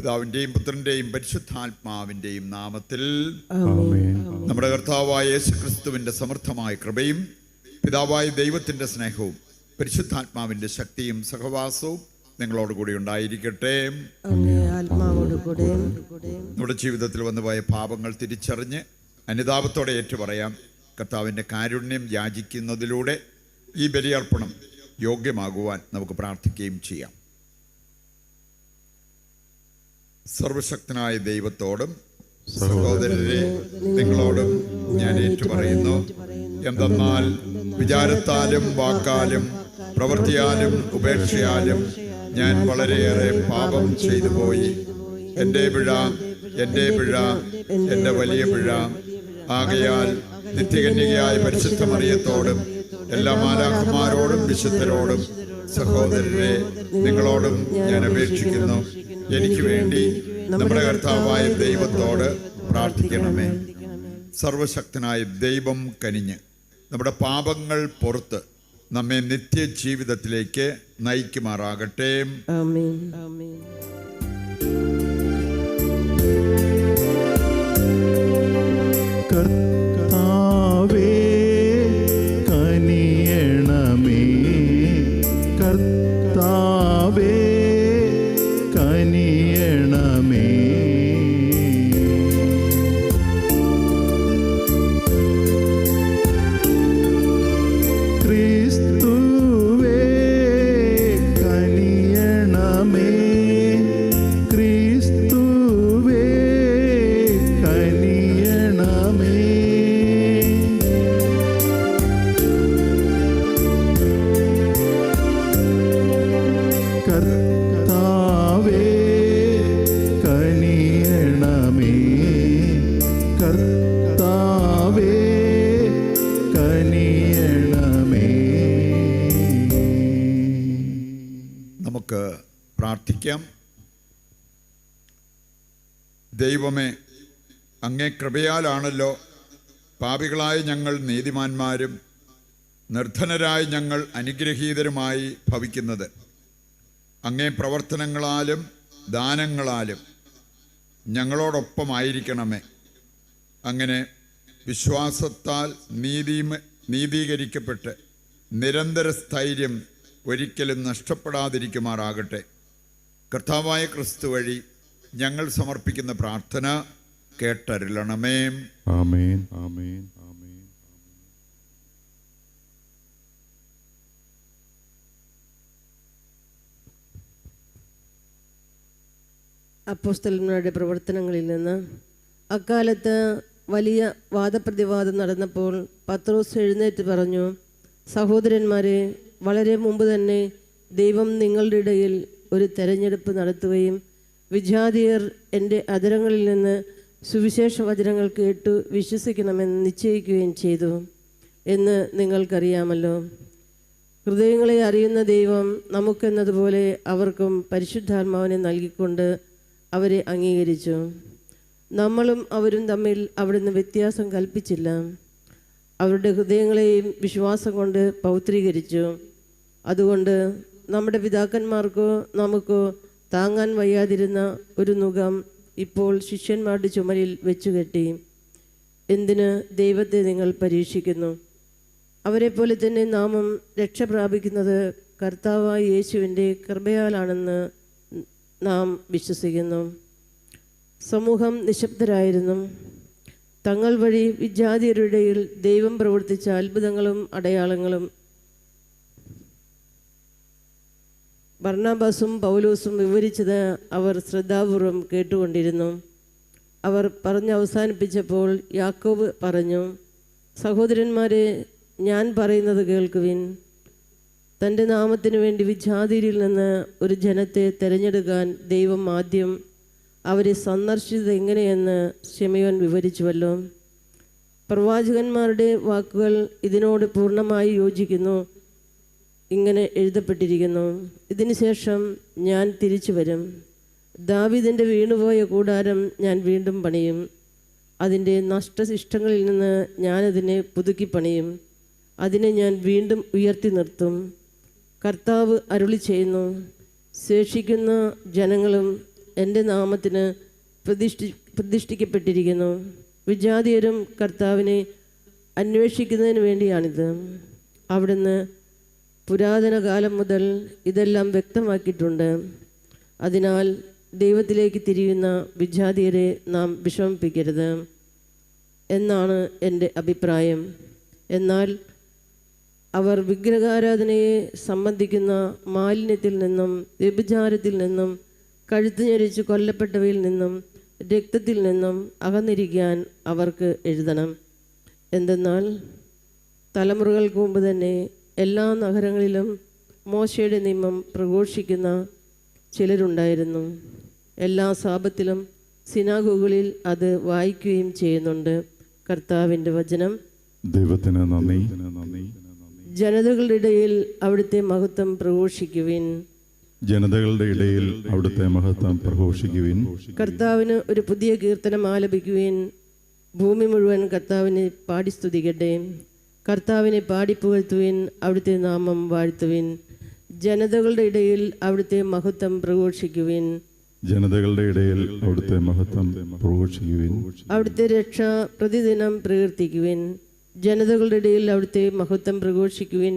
പിതാവിൻ്റെയും പുത്രൻ്റെയും പരിശുദ്ധാത്മാവിൻ്റെയും നാമത്തിൽ നമ്മുടെ കർത്താവായ യേശുക്രിസ്തുവിൻ്റെ സമർത്ഥമായ കൃപയും പിതാവായ ദൈവത്തിൻ്റെ സ്നേഹവും പരിശുദ്ധാത്മാവിൻ്റെ ശക്തിയും സഹവാസവും നിങ്ങളോടുകൂടി ഉണ്ടായിരിക്കട്ടെ. നമ്മുടെ ജീവിതത്തിൽ വന്നുപോയ പാപങ്ങൾ തിരിച്ചറിഞ്ഞ് അനുതാപത്തോടെ ഏറ്റുപറയാം. കർത്താവിൻ്റെ കാരുണ്യം യാചിക്കുന്നതിലൂടെ ഈ ബലിയർപ്പണം യോഗ്യമാകുവാൻ നമുക്ക് പ്രാർത്ഥിക്കുകയും ചെയ്യാം. സർവശക്തനായ ദൈവത്തോടും സഹോദരരെ നിങ്ങളോടും ഞാൻ ഏറ്റുപറയുന്നു. എന്തെന്നാൽ വിചാരത്താലും വാക്കാലും പ്രവൃത്തിയാലും ഉപേക്ഷയാലും ഞാൻ വളരെയേറെ പാപം ചെയ്തു പോയി. എൻ്റെ പിഴ, എൻ്റെ വലിയ പിഴ. ആകയാൽ നിത്യകന്യകയായ പരിശുദ്ധ മറിയത്തോടും എല്ലാ മാലാഖമാരോടും വിശുദ്ധരോടും സഹോദരരെ നിങ്ങളോടും ഞാൻ അപേക്ഷിക്കുന്നു, എനിക്ക് വേണ്ടി നമ്മുടെ കർത്താവായ ദൈവത്തോട് പ്രാർത്ഥിക്കണമേ. സർവശക്തനായ ദൈവം കനിഞ്ഞ് നമ്മുടെ പാപങ്ങൾ പുറത്ത് നമ്മെ നിത്യജീവിതത്തിലേക്ക് നയിക്കുമാറാകട്ടെ. ആമേൻ. ആമേൻ. കർത്താവേ കനിയണമേ, കർത്താവേ കനിയണമേ. ക്രിസ്തുവേ കനിയണമേ, ക്രിസ്തുവേ കനിയണമേ. കർത്താവേ കനിയണമേ, കർത്താവേ കനിയണമേ. നമുക്ക് പ്രാർത്ഥിക്കാം. ദൈവമേ, അങ്ങേ കൃപയാലാണല്ലോ പാപികളായ ഞങ്ങൾ നീതിമാന്മാരും നിർധനരായ ഞങ്ങൾ അനുഗ്രഹീതരുമായി ഭവിക്കുന്നത്. അങ്ങേ പ്രവർത്തനങ്ങളാലും ദാനങ്ങളാലും ഞങ്ങളോടൊപ്പമായിരിക്കണമേ. അങ്ങനെ വിശ്വാസത്താൽ നീതീകരിക്കപ്പെട്ട് നിരന്തര സ്ഥൈര്യം ഒരിക്കലും നഷ്ടപ്പെടാതിരിക്കുമാറാകട്ടെ. കർത്താവായ ക്രിസ്തു വഴി ഞങ്ങൾ സമർപ്പിക്കുന്ന പ്രാർത്ഥന കേട്ടരുളണമേ. ആമേൻ. ആമേൻ. ആമേൻ. അപ്പോസ്തലന്മാരുടെ പ്രവർത്തനങ്ങളിൽ നിന്ന് അക്കാലത്ത് വലിയ വാദപ്രതിവാദം നടന്നപ്പോൾ പത്രോസ് എഴുന്നേറ്റ് പറഞ്ഞു, സഹോദരന്മാരെ, വളരെ മുമ്പ് തന്നെ ദൈവം നിങ്ങളുടെ ഇടയിൽ ഒരു തെരഞ്ഞെടുപ്പ് നടത്തുകയും വിജാതിയർ എൻ്റെ അധരങ്ങളിൽ നിന്ന് സുവിശേഷ വചനങ്ങൾ കേട്ടു വിശ്വസിക്കണമെന്ന് നിശ്ചയിക്കുകയും ചെയ്തു എന്ന് നിങ്ങൾക്കറിയാമല്ലോ. ഹൃദയങ്ങളെ അറിയുന്ന ദൈവം നമുക്കെന്നതുപോലെ അവർക്കും പരിശുദ്ധാത്മാവിനെ നൽകിക്കൊണ്ട് അവരെ അംഗീകരിച്ചു. നമ്മളും അവരും തമ്മിൽ അവിടുന്ന് വ്യത്യാസം കൽപ്പിച്ചില്ല. അവരുടെ ഹൃദയങ്ങളെയും വിശ്വാസം കൊണ്ട് പൗത്രീകരിച്ചു. അതുകൊണ്ട് നമ്മുടെ പിതാക്കന്മാർക്കോ നമുക്കോ താങ്ങാൻ വയ്യാതിരുന്ന ഒരു നുകം ഇപ്പോൾ ശിഷ്യന്മാരുടെ ചുമലിൽ വെച്ചുകെട്ടി. എന്തിന് ദൈവത്തെ നിങ്ങൾ പരീക്ഷിക്കുന്നു? അവരെപ്പോലെ തന്നെ നാമും രക്ഷ പ്രാപിക്കുന്നത് കർത്താവായ യേശുവിൻ്റെ കൃപയാലാണെന്ന് നാം വിശ്വസിക്കുന്നു. സമൂഹം നിശബ്ദരായിരുന്നു. തങ്ങൾ വഴി വിജാതിയരുടെ ഇടയിൽ ദൈവം പ്രവർത്തിച്ച അത്ഭുതങ്ങളും അടയാളങ്ങളും ബർണ്ണബാസും പൗലോസും വിവരിച്ചത് അവർ ശ്രദ്ധാപൂർവം കേട്ടുകൊണ്ടിരുന്നു. അവർ അവസാനിപ്പിച്ചപ്പോൾ യാക്കോബ് പറഞ്ഞു, സഹോദരന്മാരെ, ഞാൻ പറയുന്നത് കേൾക്കുവിൻ. തൻ്റെ നാമത്തിനു വേണ്ടി വിജാതിരിൽ നിന്ന് ഒരു ജനത്തെ തിരഞ്ഞെടുക്കാൻ ദൈവം ആദ്യം അവരെ സന്ദർശിച്ചത് എങ്ങനെയെന്ന് ശിമയോൻ വിവരിച്ചുവല്ലോ. പ്രവാചകന്മാരുടെ വാക്കുകൾ ഇതിനോട് പൂർണ്ണമായി യോജിക്കുന്നു. ഇങ്ങനെ എഴുതപ്പെട്ടിരിക്കുന്നു, ഇതിനുശേഷം ഞാൻ തിരിച്ചു വരും. ദാവീദിൻ്റെ വീണുപോയ കൂടാരം ഞാൻ വീണ്ടും പണിയും. അതിൻ്റെ നഷ്ടശിഷ്ടങ്ങളിൽ നിന്ന് ഞാനതിനെ പുതുക്കി പണിയും. അതിനെ ഞാൻ വീണ്ടും ഉയർത്തി നിർത്തും. കർത്താവ് അരുളി ചെയ്യുന്നു, ശേഷിക്കുന്ന ജനങ്ങളും എൻ്റെ നാമത്തിന് പ്രതിഷ്ഠിക്കപ്പെട്ടിരിക്കുന്നു. വിജാതീയരും കർത്താവിനെ അന്വേഷിക്കുന്നതിന് വേണ്ടിയാണിത്. അവിടുന്ന് പുരാതന കാലം മുതൽ ഇതെല്ലാം വ്യക്തമാക്കിയിട്ടുണ്ട്. അതിനാൽ ദൈവത്തിലേക്ക് തിരിയുന്ന വിജാതീയരെ നാം വിഷമിപ്പിക്കരുത് എന്നാണ് എൻ്റെ അഭിപ്രായം. എന്നാൽ അവർ വിഗ്രഹാരാധനയെ സംബന്ധിക്കുന്ന മാലിന്യത്തിൽ നിന്നും, വ്യഭിചാരത്തിൽ നിന്നും, കഴുത്ത് ഞെരിച്ച് കൊല്ലപ്പെട്ടവയിൽ നിന്നും, രക്തത്തിൽ നിന്നും അകന്നിരിക്കാൻ അവർക്ക് എഴുതണം. എന്തെന്നാൽ തലമുറകൾക്ക് മുമ്പ് തന്നെ എല്ലാ നഗരങ്ങളിലും മോശയുടെ നിയമം പ്രഘോഷിക്കുന്ന ചിലരുണ്ടായിരുന്നു. എല്ലാ സാപത്തിലും സിനാഗോഗുകളിൽ അത് വായിക്കുകയും ചെയ്യുന്നുണ്ട്. കർത്താവിൻ്റെ വചനം. ദൈവത്തിന് നന്ദി. ജനതകളുടെ ഇടയിൽ അവിടുത്തെ മഹത്വം പ്രഘോഷിക്കുവിൻ. ജനതകളുടെ ഇടയിൽ അവിടുത്തെ മഹത്വം പ്രഘോഷിക്കുവിൻ. കർത്താവിന് ഒരു പുതിയ കീർത്തനം ആലപിക്കുവിൻ. ഭൂമി മുഴുവൻ കർത്താവിനെ പാടി സ്തുതിക്കട്ടെ. കർത്താവിനെ പാടിപ്പുകഴ്ത്തുവിൻ. അവിടുത്തെ നാമം വാഴ്ത്തുവിൻ. ജനതകളുടെ ഇടയിൽ അവിടുത്തെ മഹത്വം പ്രഘോഷിക്കുവിൻ. ജനതകളുടെ ഇടയിൽ അവിടുത്തെ മഹത്വം പ്രഘോഷിക്കുവിൻ. അവിടുത്തെ രക്ഷ പ്രതിദിനം പ്രകീർത്തിക്കുവിൻ. ജനതകളുടെ ഇടയിൽ അവിടുത്തെ മഹത്വം പ്രഘോഷിക്കുവിൻ.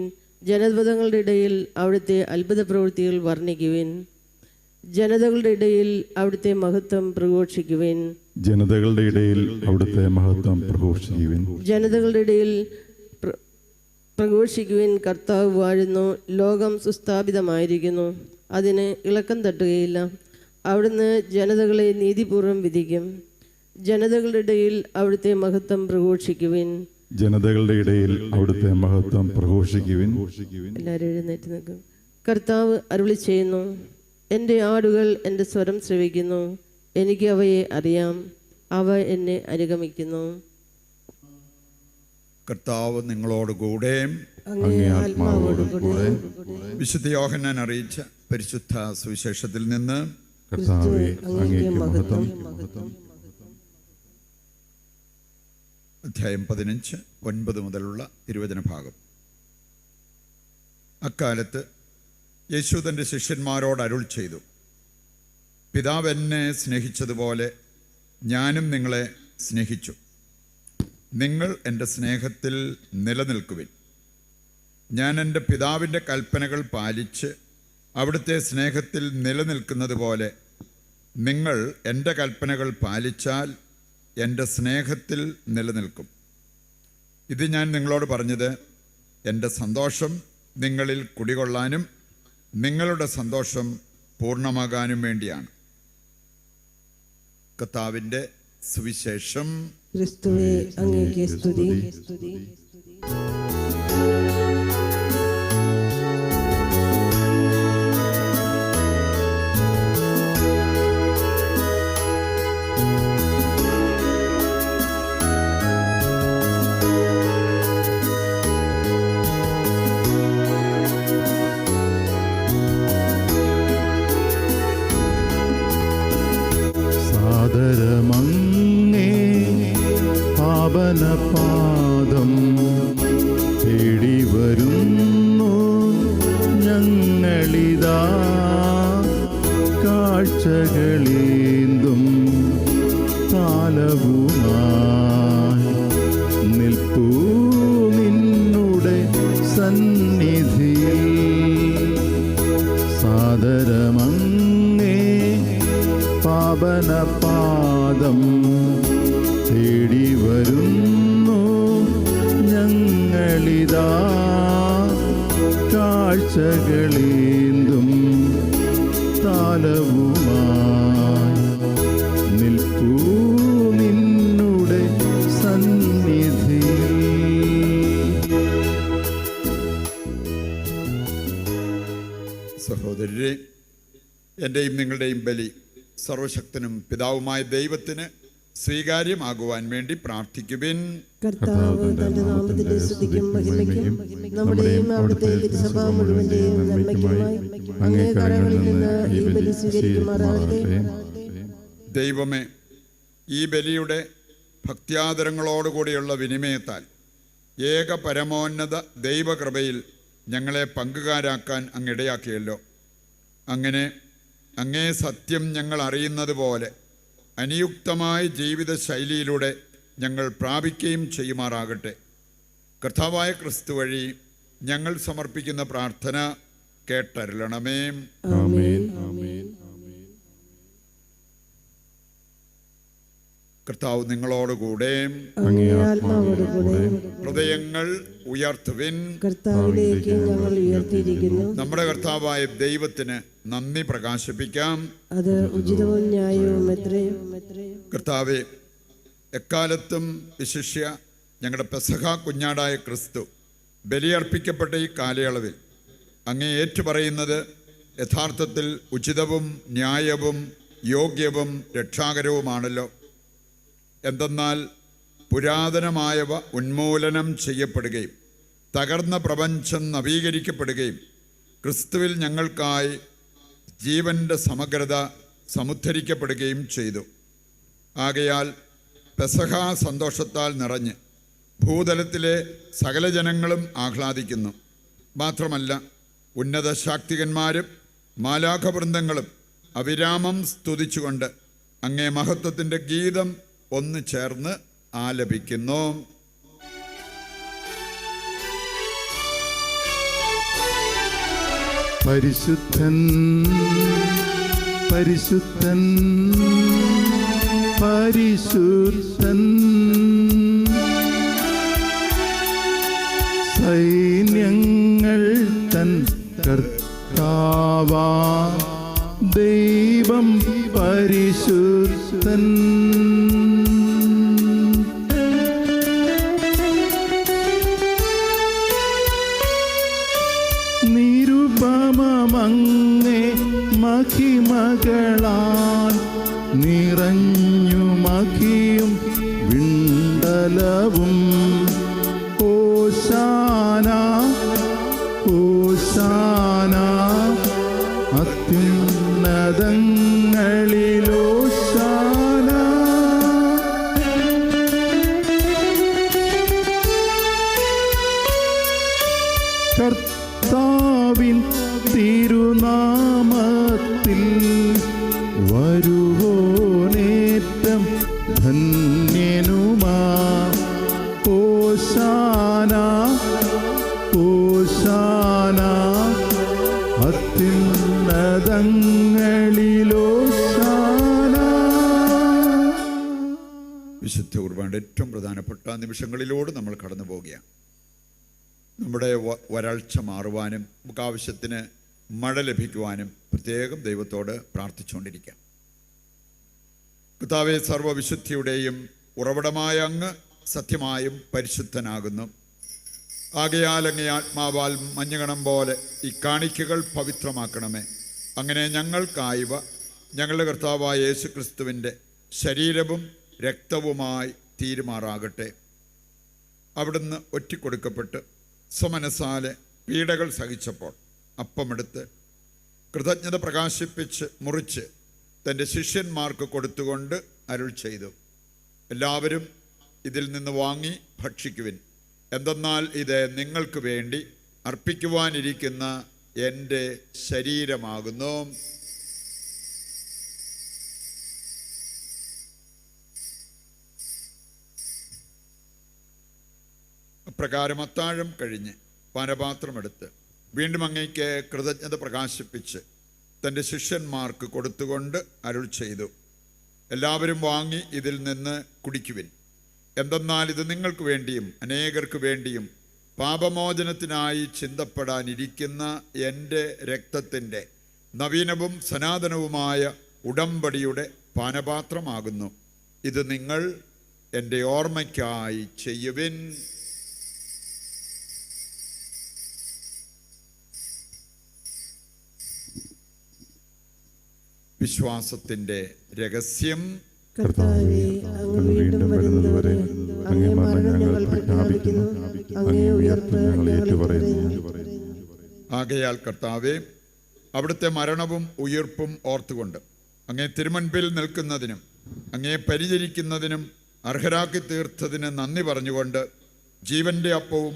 ജനപദങ്ങളുടെ ഇടയിൽ അവിടുത്തെ അത്ഭുത പ്രവൃത്തികൾ വർണ്ണിക്കുവിൻ. ജനതകളുടെ ഇടയിൽ അവിടുത്തെ മഹത്വം പ്രഘോഷിക്കുവിൻ. ജനതകളുടെ ഇടയിൽ അവിടുത്തെ മഹത്വം പ്രഘോഷിക്കുവിൻ. ജനതകളുടെ ഇടയിൽ പ്രഘോഷിക്കുവിൻ. കർത്താവ് വാഴുന്നു. ലോകം സുസ്ഥാപിതമായിരിക്കുന്നു. അതിന് ഇളക്കം തട്ടുകയില്ല. അവിടുന്ന് ജനതകളെ നീതിപൂർവ്വം വിധിക്കും. ജനതകളുടെ ഇടയിൽ അവിടുത്തെ മഹത്വം പ്രഘോഷിക്കുവിൻ. ജനതകളുടെ ഇടയിൽ അവിടുത്തെ മഹത്വം പ്രഘോഷിക്കുവിൻ. എല്ലാവരും എഴുന്നേറ്റ് നിൽക്കും. കർത്താവ് അരുളി ചെയ്യുന്നു, എൻ്റെ ആടുകൾ എൻ്റെ സ്വരം ശ്രവിക്കുന്നു. എനിക്ക് അവയെ അറിയാം. അവ എന്നെ അനുഗമിക്കുന്നു. കർത്താവ് നിങ്ങളോടുകൂടെ അങ്ങേ ആത്മാവോടുകൂടെ. വിശുദ്ധ യോഹന്നാൻ അറിയിച്ച പരിശുദ്ധ സുവിശേഷത്തിൽ നിന്ന് കർത്താവേ, അങ്ങേക്ക് മഹത്വം. അധ്യായം 15, 9 മുതലുള്ള തിരുവചന ഭാഗം. അക്കാലത്ത് യേശു തൻ്റെ ശിഷ്യന്മാരോട് അരുൾ ചെയ്തു, പിതാവ് എന്നെ സ്നേഹിച്ചതുപോലെ ഞാനും നിങ്ങളെ സ്നേഹിച്ചു. നിങ്ങൾ എൻ്റെ സ്നേഹത്തിൽ നിലനിൽക്കുവിൻ. ഞാൻ എൻ്റെ പിതാവിൻ്റെ കൽപ്പനകൾ പാലിച്ച് അവിടുത്തെ സ്നേഹത്തിൽ നിലനിൽക്കുന്നത് പോലെ നിങ്ങൾ എൻ്റെ കൽപ്പനകൾ പാലിച്ചാൽ എൻ്റെ സ്നേഹത്തിൽ നിലനിൽക്കും. ഇത് ഞാൻ നിങ്ങളോട് പറഞ്ഞത് എൻ്റെ സന്തോഷം നിങ്ങളിൽ കുടികൊള്ളാനും നിങ്ങളുടെ സന്തോഷം പൂർണ്ണമാകാനും വേണ്ടിയാണ്. കർത്താവിൻ്റെ സുവിശേഷം. ക്രിസ്തുവേ, അങ്ങേക്ക് സ്തുതി. സാദരമങ്ങേ പാവനപാദം തേടി വരുന്നു ഞങ്ങളിതാ. കാഴ്ചകളേന്തും താലവുമായി നിൽപ്പൂ നിന്നുടെ സന്നിധിയിൽ. സാദരമങ്ങേ പാവനപാദം തേടി വരുന്നു ഞങ്ങളിതാ. കാഴ്ചകളേന്തും താലവുമായി നിൽപ്പൂ നിന്നുടെ സന്നിധിയിൽ. സഹോദരരെ, എൻ്റെയും നിങ്ങളുടെയും ബലി സർവശക്തനും പിതാവുമായ ദൈവത്തിന് സ്വീകാര്യമാകുവാൻ വേണ്ടി പ്രാർത്ഥിക്കുവിൻ. കർത്താവ് തന്റെ നാമത്തിന്റെ സ്തുതിക്കും മഹിമയ്ക്കും നമ്മുടെയും അവിടുത്തെ തിരുസഭ മുഴുവന്റെയും നന്മയ്ക്കുമായി അങ്ങേ കരങ്ങളിൽ നിന്ന് ഈ ബലി സ്വീകരിക്കുമാറാകട്ടെ. ദൈവമേ, ഈ ബലിയുടെ ഭക്ത്യാദരങ്ങളോടുകൂടിയുള്ള വിനിമയത്താൽ ഏക പരമോന്നത ദൈവകൃപയിൽ ഞങ്ങളെ പങ്കുകാരാക്കാൻ അങ്ങിടയാക്കിയല്ലോ. അങ്ങനെ അങ്ങേ സത്യം ഞങ്ങൾ അറിയുന്നത് പോലെ അനുയുക്തമായ ജീവിത ശൈലിയിലൂടെ ഞങ്ങൾ പ്രാപിക്കുകയും ചെയ്യുമാറാകട്ടെ. കർത്താവായ ക്രിസ്തു വഴി ഞങ്ങൾ സമർപ്പിക്കുന്ന പ്രാർത്ഥന കേട്ടരുളണമേ. ആമേൻ. കർത്താവ് നിങ്ങളോടുകൂടെ. അങ്ങേ ആത്മാവോടുകൂടെ. ഹൃദയങ്ങൾ ഉയർത്തുവിൻ. കർത്താവിലേക്ക് ഞങ്ങൾ ഉയർത്തിയിരിക്കുന്നു. നമ്മുടെ കർത്താവായ ദൈവത്തിന് നന്ദി പ്രകാശിപ്പിക്കാം. അത് ഉചിതവും ന്യായവും എത്രയും. കർത്താവെ, എക്കാലത്തും വിശിഷ്യ ഞങ്ങളുടെ പെസഹ കുഞ്ഞാടായ ക്രിസ്തു ബലിയർപ്പിക്കപ്പെട്ട ഈ കാലയളവിൽ അങ്ങേ ഏറ്റുപറയുന്നത് യഥാർത്ഥത്തിൽ ഉചിതവും ന്യായവും യോഗ്യവും രക്ഷാകരവുമാണല്ലോ. എന്തെന്നാൽ പുരാതനമായവ ഉന്മൂലനം ചെയ്യപ്പെടുകയും തകർന്ന പ്രപഞ്ചം നവീകരിക്കപ്പെടുകയും ക്രിസ്തുവിൽ ഞങ്ങൾക്കായി ജീവൻ്റെ സമഗ്രത സമുദ്ധരിക്കപ്പെടുകയും ചെയ്തു. ആകയാൽ പെസഹ സന്തോഷത്താൽ നിറഞ്ഞ് ഭൂതലത്തിലെ സകല ജനങ്ങളും ആഹ്ലാദിക്കുന്നു. മാത്രമല്ല, ഉന്നത ശാക്തികന്മാരും മാലാഖവൃന്ദങ്ങളും അവിരാമം സ്തുതിച്ചുകൊണ്ട് അങ്ങേ മഹത്വത്തിൻ്റെ ഗീതം ഒന്ന് ചേർന്ന് ആലപിക്കുന്നു. പരിശുദ്ധൻ പരിശുദ്ധൻ പരിശുദ്ധൻ, സൈന്യങ്ങൾ തൻ കർത്താവാ ദൈവം പരിശുദ്ധൻ. നിരുപമങ്ങേ മഹിമകളാൽ നിറഞ്ഞു മഹിയും വിണ്ടലവും. ഓശാന ഓശാന അത്യുന്നതങ്ങളിലോശാന. കർത്താവിൻ തിരുനാമത്തിൽ വരുവോനേറ്റം ധന്യനുമാ. ഓശാന ഓശാന അത്യുന്നതങ്ങളിലോശാന. വിശുദ്ധ കുർബാനയുടെ ഏറ്റവും പ്രധാനപ്പെട്ട നിമിഷങ്ങളിലൂടെ നമ്മൾ കടന്നു പോവുകയാണ്. നമ്മുടെ വരൾച്ച മാറുവാനും നമുക്ക് ആവശ്യത്തിന് മഴ ലഭിക്കുവാനും പ്രത്യേകം ദൈവത്തോട് പ്രാർത്ഥിച്ചുകൊണ്ടിരിക്കാം. കർത്താവേ, സർവ്വവിശുദ്ധിയുടെയും ഉറവിടമായ അങ്ങ് സത്യമായും പരിശുദ്ധനാകുന്നു. ആകയാൽ അങ്ങേ ആത്മാവാൽ മഞ്ഞുകണം പോലെ ഈ കാണിക്കകൾ പവിത്രമാക്കണമേ. അങ്ങനെ ഞങ്ങൾക്കായവ ഞങ്ങളുടെ കർത്താവായ യേശു ക്രിസ്തുവിൻ്റെ ശരീരവും രക്തവുമായി തീരുമാറാകട്ടെ. അവിടുന്ന് ഒറ്റിക്കൊടുക്കപ്പെട്ട് സ്വമനസാലെ പീഡകൾ സഹിച്ചപ്പോൾ അപ്പമെടുത്ത് കൃതജ്ഞത പ്രകാശിപ്പിച്ച് മുറിച്ച് തൻ്റെ ശിഷ്യന്മാർക്ക് കൊടുത്തുകൊണ്ട് അരുൾ ചെയ്തു, എല്ലാവരും ഇതിൽ നിന്ന് വാങ്ങി ഭക്ഷിക്കുവിൻ. എന്തെന്നാൽ ഇത് നിങ്ങൾക്ക് വേണ്ടി അർപ്പിക്കുവാനിരിക്കുന്ന എൻ്റെ ശരീരമാകുന്നു. അപ്രകാരം അത്താഴം കഴിഞ്ഞ് പാനപാത്രമെടുത്ത് വീണ്ടും അങ്ങേക്ക് കൃതജ്ഞത പ്രകാശിപ്പിച്ച് തൻ്റെ ശിഷ്യന്മാർക്ക് കൊടുത്തുകൊണ്ട് അരുൾ ചെയ്തു, എല്ലാവരും വാങ്ങി ഇതിൽ നിന്ന് കുടിക്കുവിൻ. എന്തെന്നാൽ ഇത് നിങ്ങൾക്ക് വേണ്ടിയും അനേകർക്ക് വേണ്ടിയും പാപമോചനത്തിനായി ചിന്തപ്പെടാനിരിക്കുന്ന എൻ്റെ രക്തത്തിൻ്റെ നവീനവും സനാതനവുമായ ഉടമ്പടിയുടെ പാനപാത്രമാകുന്നു. ഇത് നിങ്ങൾ എൻ്റെ ഓർമ്മയ്ക്കായി ചെയ്യുവിൻ. വിശ്വാസത്തിൻ്റെ രഹസ്യം. കർത്താവേ, അങ്ങ് വീണ്ടും വരുന്നതുവരെ അങ്ങേ മരണം ഞങ്ങൾ പ്രഖ്യാപിക്കുന്നു, അങ്ങേ ഉയർപ്പ് ഞങ്ങൾ ഏറ്റുപറയുന്നു. ആകയാൽ കർത്താവേ, അവിടുത്തെ മരണവും ഉയിർപ്പും ഓർത്തുകൊണ്ട് അങ്ങേ തിരുമുൻപിൽ നിൽക്കുന്നതിനും അങ്ങേ പരിചരിക്കുന്നതിനും അർഹരാക്കി തീർത്തതിന് നന്ദി പറഞ്ഞുകൊണ്ട് ജീവൻ്റെ അപ്പവും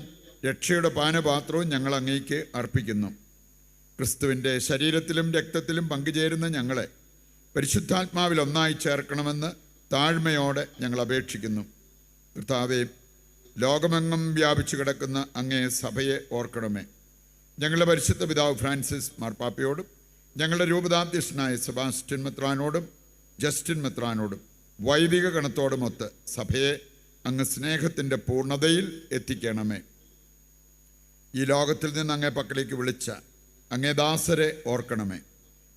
രക്ഷയുടെ പാനപാത്രവും ഞങ്ങൾ അങ്ങേക്ക് അർപ്പിക്കുന്നു. ക്രിസ്തുവിൻ്റെ ശരീരത്തിലും രക്തത്തിലും പങ്കുചേരുന്ന ഞങ്ങളെ പരിശുദ്ധാത്മാവിൽ ഒന്നായി ചേർക്കണമെന്ന് താഴ്മയോടെ ഞങ്ങൾ അപേക്ഷിക്കുന്നു. കർത്താവേ, ലോകമെങ്ങും വ്യാപിച്ചു കിടക്കുന്ന അങ്ങേ സഭയെ ഓർക്കണമേ. ഞങ്ങളുടെ പരിശുദ്ധ പിതാവ് ഫ്രാൻസിസ് മാർപ്പാപ്പയോടും ഞങ്ങളുടെ രൂപതാധ്യക്ഷനായ സെബാസ്റ്റ്യൻ മെത്രാനോടും ജസ്റ്റിൻ മെത്രാനോടും വൈദിക ഗണത്തോടുമൊത്ത് സഭയെ അങ്ങ് സ്നേഹത്തിൻ്റെ പൂർണ്ണതയിൽ എത്തിക്കണമേ. ഈ ലോകത്തിൽ നിന്ന് അങ്ങേ പക്കലേക്ക് വിളിച്ച അങ്ങേ ദാസരെ ഓർക്കണമേ.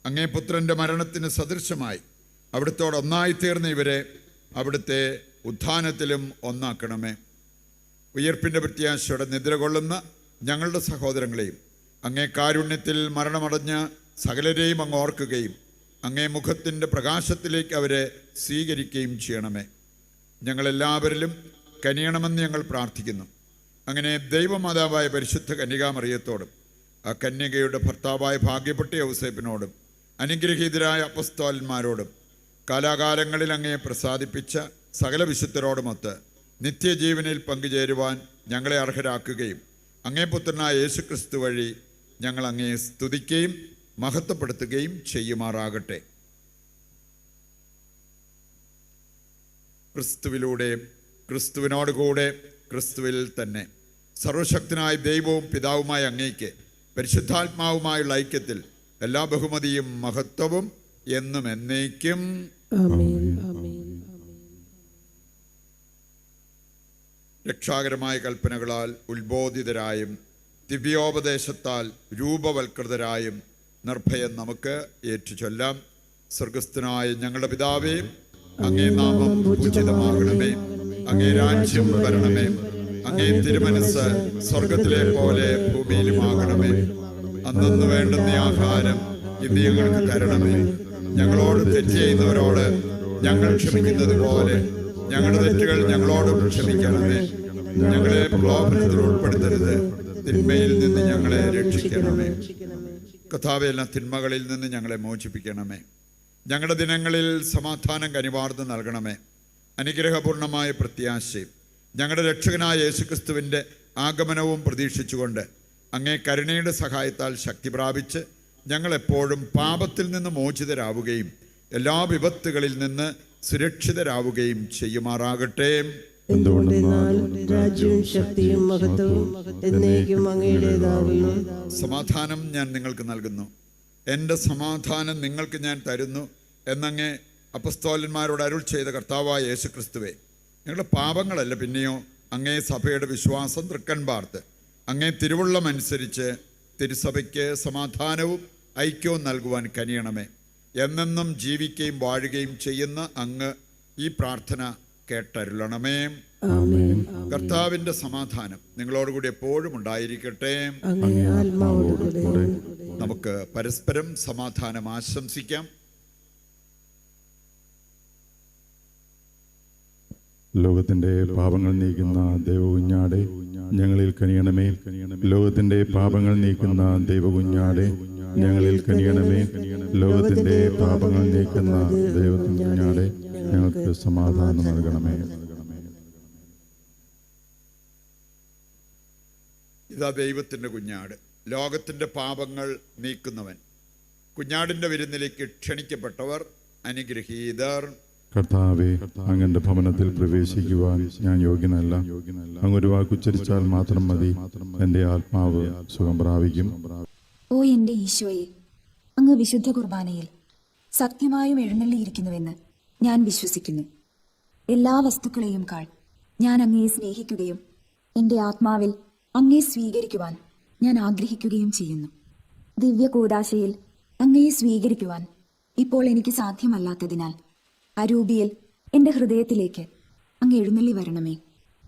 അങ്ങേ പുത്രൻ്റെ മരണത്തിന് സദൃശമായി അവിടുത്തോട് ഒന്നായിത്തീർന്ന ഇവരെ അവിടുത്തെ ഉത്ഥാനത്തിലും ഒന്നാക്കണമേ. ഉയർപ്പിൻ്റെ പ്രത്യാശയോടെ നിദ്ര കൊള്ളുന്ന ഞങ്ങളുടെ സഹോദരങ്ങളെയും അങ്ങേ കാരുണ്യത്തിൽ മരണമടഞ്ഞ സകലരെയും അങ്ങ് ഓർക്കുകയും അങ്ങേ മുഖത്തിൻ്റെ പ്രകാശത്തിലേക്ക് അവരെ സ്വീകരിക്കുകയും ചെയ്യണമേ. ഞങ്ങളെല്ലാവരിലും കനിയണമെന്ന് ഞങ്ങൾ പ്രാർത്ഥിക്കുന്നു. അങ്ങനെ ദൈവമാതാവായ പരിശുദ്ധ കന്യകാമറിയത്തോടും ആ കന്യകയുടെ ഭർത്താവായ ഭാഗ്യപ്പെട്ട യൗസേപ്പിനോടും അനുഗ്രഹീതരായ അപ്പസ്തോലന്മാരോടും കാലാകാലങ്ങളിൽ അങ്ങയെ പ്രസാദിപ്പിച്ച സകല വിശുദ്ധരോടുമൊത്ത് നിത്യജീവനിൽ പങ്കുചേരുവാൻ ഞങ്ങളെ അർഹരാക്കുകയും അങ്ങേ പുത്രനായ യേശുക്രിസ്തു വഴി ഞങ്ങൾ അങ്ങയെ സ്തുതിക്കുകയും മഹത്വപ്പെടുത്തുകയും ചെയ്യുമാറാകട്ടെ. ക്രിസ്തുവിലൂടെ, ക്രിസ്തുവിനോടുകൂടെ, ക്രിസ്തുവിൽ തന്നെ സർവശക്തനായ ദൈവവും പിതാവുമായ അങ്ങേക്ക് പരിശുദ്ധാത്മാവുമായുള്ള ഐക്യത്തിൽ എല്ലാ ബഹുമതിയും മഹത്വവും എന്നും എന്നേക്കും. രക്ഷാകരമായ കൽപ്പനകളാൽ ഉത്ബോധിതരായും ദിവ്യോപദേശത്താൽ രൂപവൽകൃതരായും നിർഭയം നമുക്ക് ഏറ്റുചൊല്ലാം. സ്വർഗസ്ഥനായ ഞങ്ങളുടെ പിതാവേ, അങ്ങേ നാമം പൂജിതമാകണമേ. അങ്ങേ രാജ്യം വരണമേ. അങ്ങേ തിരുമനസ് സ്വർഗത്തിലെ പോലെ ഭൂമിയിലുമാകണമേ. അന്നന്ന് വേണ്ടുന്ന ആഹാരം ഇന്ന് ഞങ്ങൾക്ക് തരണമേ. ഞങ്ങളോട് തെറ്റ് ചെയ്യുന്നവരോട് ഞങ്ങൾ ക്ഷമിക്കുന്നത് പോലെ ഞങ്ങളുടെ തെറ്റുകൾ ഞങ്ങളോടും ക്ഷമിക്കണമേ. ഞങ്ങളെ പ്രലോഭനത്തിൽ ഉൾപ്പെടുത്തരുത്, തിന്മയിൽ നിന്ന് ഞങ്ങളെ രക്ഷിക്കണമേ. കർത്താവേ, എല്ലാ തിന്മകളിൽ നിന്ന് ഞങ്ങളെ മോചിപ്പിക്കണമേ. ഞങ്ങളുടെ ദിനങ്ങളിൽ സമാധാനം കനിവാർന്ന് നൽകണമേ. അനുഗ്രഹപൂർണമായ പ്രത്യാശയും ഞങ്ങളുടെ രക്ഷകനായ യേശുക്രിസ്തുവിൻ്റെ ആഗമനവും പ്രതീക്ഷിച്ചുകൊണ്ട് അങ്ങേ കരുണയുടെ സഹായത്താൽ ശക്തി പ്രാപിച്ച് ഞങ്ങളെപ്പോഴും പാപത്തിൽ നിന്ന് മോചിതരാവുകയും എല്ലാ വിപത്തുകളിൽ നിന്ന് സുരക്ഷിതരാവുകയും ചെയ്യുമാറാകട്ടെ. എന്തുകൊണ്ടെന്നാൽ രാജ്യവും ശക്തിയും മഹത്വവും എന്നേക്കും അങ്ങയുടേതാകുന്നു. സമാധാനം ഞാൻ നിങ്ങൾക്ക് നൽകുന്നു, എൻ്റെ സമാധാനം നിങ്ങൾക്ക് ഞാൻ തരുന്നു എന്നങ്ങേ അപ്പസ്തോലന്മാരോട് അരുൾ ചെയ്ത കർത്താവായ യേശുക്രിസ്തുവേ, ഞങ്ങളുടെ പാപങ്ങളല്ല പിന്നെയോ അങ്ങേ സഭയുടെ വിശ്വാസം തൃക്കൺ പാർത്ത് അങ്ങേ തിരുവുള്ളമനുസരിച്ച് തിരുസഭയ്ക്ക് സമാധാനവും ഐക്യവും നൽകുവാൻ കനിയണമേ. എന്നെന്നും ജീവിക്കുകയും വാഴുകയും ചെയ്യുന്ന അങ്ങ് ഈ പ്രാർത്ഥന കേട്ടരുളണമേ. കർത്താവിൻ്റെ സമാധാനം നിങ്ങളോടുകൂടി എപ്പോഴും ഉണ്ടായിരിക്കട്ടെ. നമുക്ക് പരസ്പരം സമാധാനം ആശംസിക്കാം. ലോകത്തിന്റെ പാപങ്ങൾ നീക്കുന്ന ദൈവകുഞ്ഞാടെ ഞങ്ങളിൽ കനിയണമേ. ലോകത്തിന്റെ പാപങ്ങൾ നീക്കുന്ന ദൈവകുഞ്ഞാടെ ഞങ്ങളിൽ കനിയണമേ. ലോകത്തിന്റെ പാപങ്ങൾ നീക്കുന്ന ദൈവകുഞ്ഞാടെ ഞങ്ങൾക്ക് സമാധാനം നൽകണമേ. ഇതാ ദൈവത്തിൻ്റെ കുഞ്ഞാട്, ലോകത്തിൻ്റെ പാപങ്ങൾ നീക്കുന്നവൻ. കുഞ്ഞാടിൻ്റെ വിരുന്നിലേക്ക് ക്ഷണിക്കപ്പെട്ടവർ അനുഗ്രഹീതർ. കർത്താവേ, അങ്ങന്റെ ഭവനത്തിൽ പ്രവേശിക്കുവാൻ ഞാൻ യോഗ്യനല്ല. അങ്ങൊരു വാക്കുച്ചരിച്ചാൽ മാത്രം മതി, എൻ്റെ ആത്മാവ് സുഖം പ്രാപിക്കും. ഓ എൻ്റെ ഈശോയെ, അങ്ങ് വിശുദ്ധ കുർബാനയിൽ സത്യമായും എഴുന്നള്ളിയിരിക്കുന്നുവെന്ന് ഞാൻ വിശ്വസിക്കുന്നു. എല്ലാ വസ്തുക്കളെയും കാൾ ഞാൻ അങ്ങയെ സ്നേഹിക്കുകയും എൻ്റെ ആത്മാവിൽ അങ്ങയെ സ്വീകരിക്കുവാൻ ഞാൻ ആഗ്രഹിക്കുകയും ചെയ്യുന്നു. ദിവ്യ കൂദാശയിൽ അങ്ങയെ സ്വീകരിക്കുവാൻ ഇപ്പോൾ എനിക്ക് സാധ്യമല്ലാത്തതിനാൽ അരൂപിയിൽ എൻ്റെ ഹൃദയത്തിലേക്ക് അങ്ങ് എഴുന്നള്ളി വരണമേ.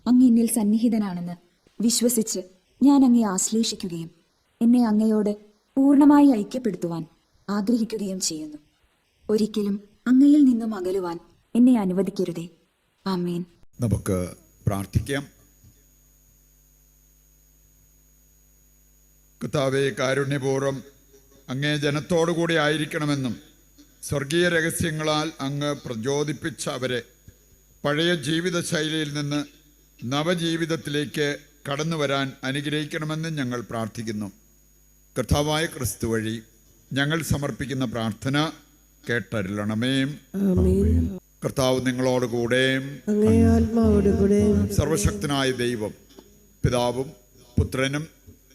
അങ്ങ് എന്നിൽ സന്നിഹിതനാണെന്ന് വിശ്വസിച്ച് ഞാൻ അങ്ങയെ ആശ്ലേഷിക്കുകയും എന്നെ അങ്ങയോട് പൂർണ്ണമായി ഐക്യപ്പെടുത്തുവാൻ ആഗ്രഹിക്കുകയും ചെയ്യുന്നു. ഒരിക്കലും അങ്ങയിൽ നിന്നും അകലുവാൻ എന്നെ അനുവദിക്കരുതേ. ആമേൻ. നമുക്ക് പ്രാർത്ഥിക്കാം. കർത്താവേ, കാരുണ്യപൂർവ്വം അങ്ങേ ജനത്തോടുകൂടി ആയിരിക്കണമെന്നും സ്വർഗീയ രഹസ്യങ്ങളാൽ അങ്ങ് പ്രചോദിപ്പിച്ച അവരെ പഴയ ജീവിതശൈലിയിൽ നിന്ന് നവജീവിതത്തിലേക്ക് കടന്നു വരാൻ അനുഗ്രഹിക്കണമെന്ന് ഞങ്ങൾ പ്രാർത്ഥിക്കുന്നു. കർത്താവായ ക്രിസ്തു വഴി ഞങ്ങൾ സമർപ്പിക്കുന്ന പ്രാർത്ഥന കേട്ടരുളണമേ. ആമേൻ. കർത്താവ് നിങ്ങളോടുകൂടെ, അങ്ങേ ആത്മാവോടുകൂടെ. സർവശക്തനായ ദൈവം പിതാവും പുത്രനും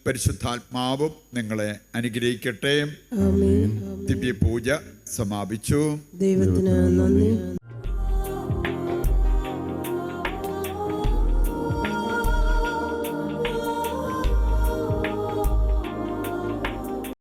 പരിശുദ്ധാത്മാവും നിങ്ങളെ അനുഗ്രഹിക്കട്ടെ. ആമേൻ. ദിവ്യ പൂജ സമാപിച്ചു. ദൈവത്തിന് നന്ദി.